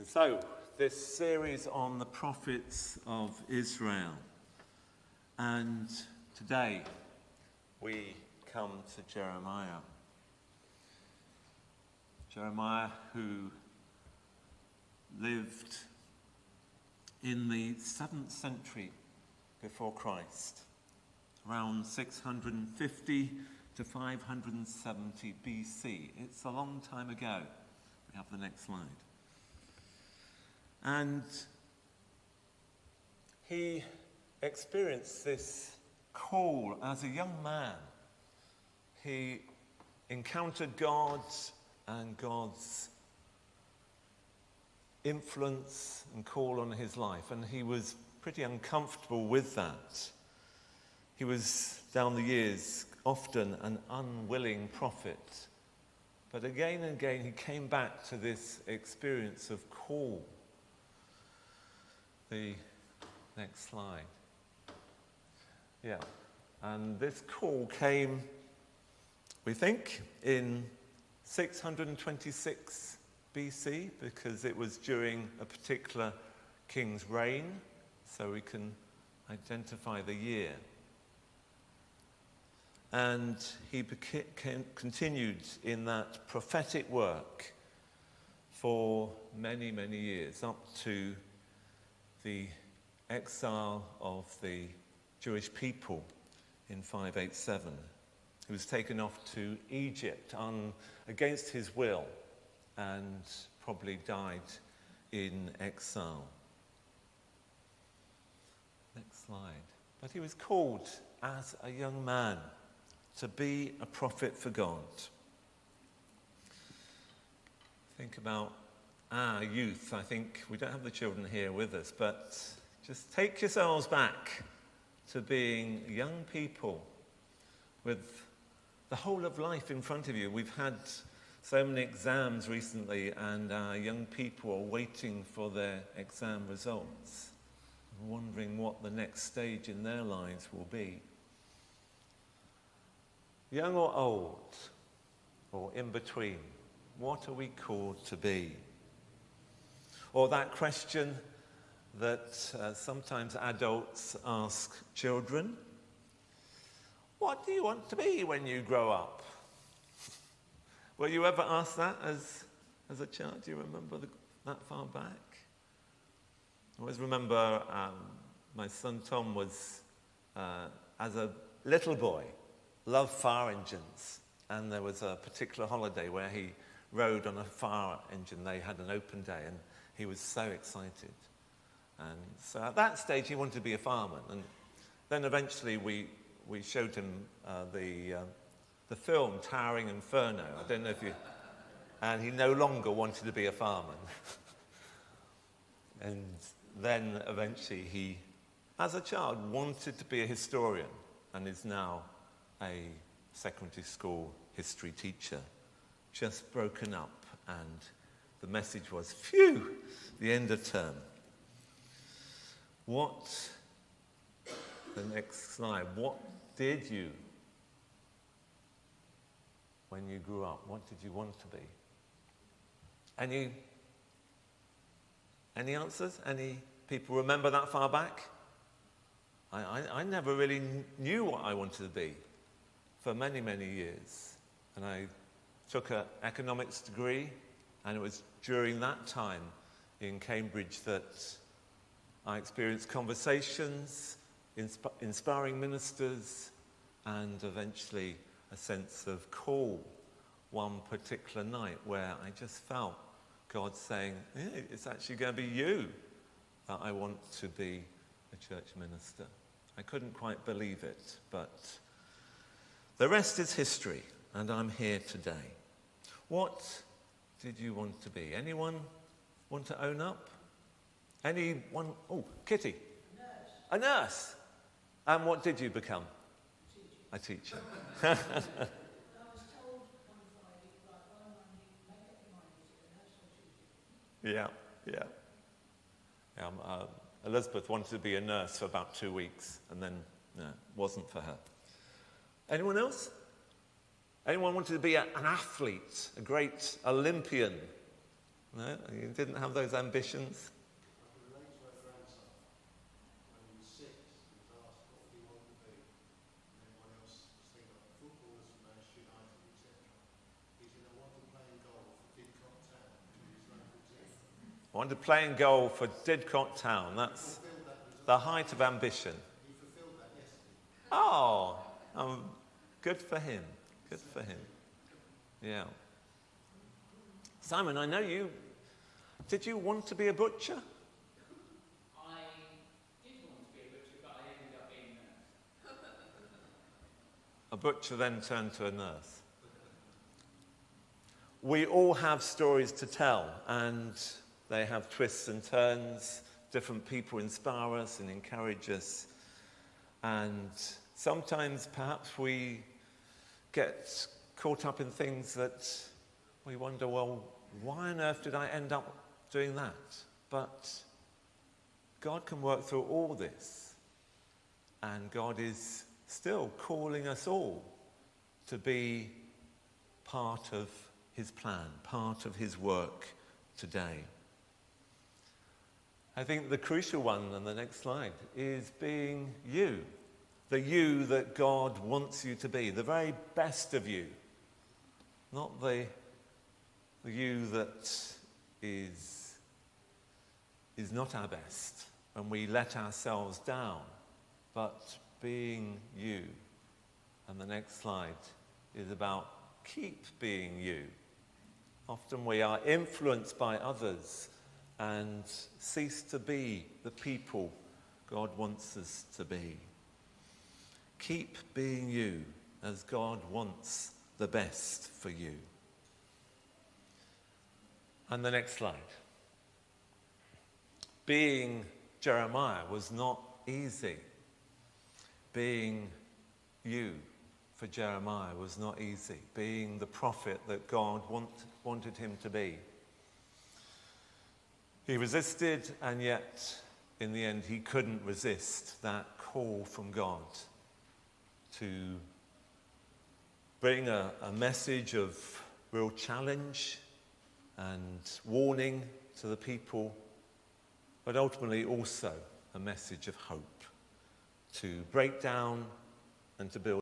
And so, this series on the prophets of Israel. And today, we come to Jeremiah. Jeremiah, who lived in the 7th century before Christ, around 650 to 570 BC. It's a long time ago. We have the next slide. And he experienced this call as a young man. He encountered God and God's influence and call on his life, and he was pretty uncomfortable with that. He was, down the years, often an unwilling prophet. But again and again, he came back to this experience of call. The next slide. Yeah, and this call came, we think, in 626 BC, because it was during a particular king's reign, so we can identify the year. And he continued in that prophetic work for many, many years, up to the exile of the Jewish people in 587. He was taken off to Egypt against his will and probably died in exile. Next slide. But he was called as a young man to be a prophet for God. Think about our youth. I think we don't have the children here with us, but just take yourselves back to being young people with the whole of life in front of you. We've had so many exams recently, and our young people are waiting for their exam results, wondering what the next stage in their lives will be. Young or old, or in between, what are we called to be? Or that question that sometimes adults ask children, what do you want to be when you grow up? Were you ever asked that as a child? Do you remember that far back? I always remember my son Tom was, as a little boy, loved fire engines. And there was a particular holiday where he rode on a fire engine. They had an open day, and he was so excited. And so at that stage, he wanted to be a fireman. And then eventually we showed him the film Towering Inferno. I don't know if you... And he no longer wanted to be a fireman. And then eventually he, as a child, wanted to be a historian and is now a secondary school history teacher. Just broken up, and the message was, phew, the end of term. The next slide, what did you, when you grew up, what did you want to be? Any answers? Any people remember that far back? I never really knew what I wanted to be for many, many years. And I took an economics degree, and it was during that time in Cambridge that I experienced conversations, inspiring ministers, and eventually a sense of call one particular night where I just felt God saying, hey, it's actually going to be you that I want to be a church minister. I couldn't quite believe it, but the rest is history, and I'm here today. What did you want to be? Anyone want to own up? Anyone? Oh, Kitty. A nurse. And what did you become? A teacher. I was told on Friday, right, on Monday, make up your mind, is it a nurse or teacher? Yeah. Elizabeth wanted to be a nurse for about 2 weeks, and then no, wasn't for her. Anyone else? Anyone wanted to be an athlete, a great Olympian? No, you didn't have those ambitions? I can relate to our grandson. When he was 6, he was asked what he wanted to be. And everyone else was thinking of footballers from Manchester United, etc. He said, I want to play in goal for Didcot Town, his local team. I wanted to play in goal for Didcot Town. That's the height of ambition. He fulfilled that yesterday. Oh, good for him. Good for him. Yeah. Simon, I know you. Did you want to be a butcher? I did want to be a butcher, but I ended up being a nurse. A butcher then turned to a nurse. We all have stories to tell, and they have twists and turns. Different people inspire us and encourage us. And sometimes perhaps we get caught up in things that we wonder, well, why on earth did I end up doing that? But God can work through all this. And God is still calling us all to be part of his plan, part of his work today. I think the crucial one on the next slide is being you. The you that God wants you to be, the very best of you. Not the you that is not our best and we let ourselves down, but being you. And the next slide is about keep being you. Often we are influenced by others and cease to be the people God wants us to be. Keep being you as God wants the best for you. And the next slide. Being Jeremiah was not easy. Being you for Jeremiah was not easy. Being the prophet that God wanted him to be. He resisted, and yet in the end he couldn't resist that call from God to bring a message of real challenge and warning to the people, but ultimately also a message of hope to break down and to build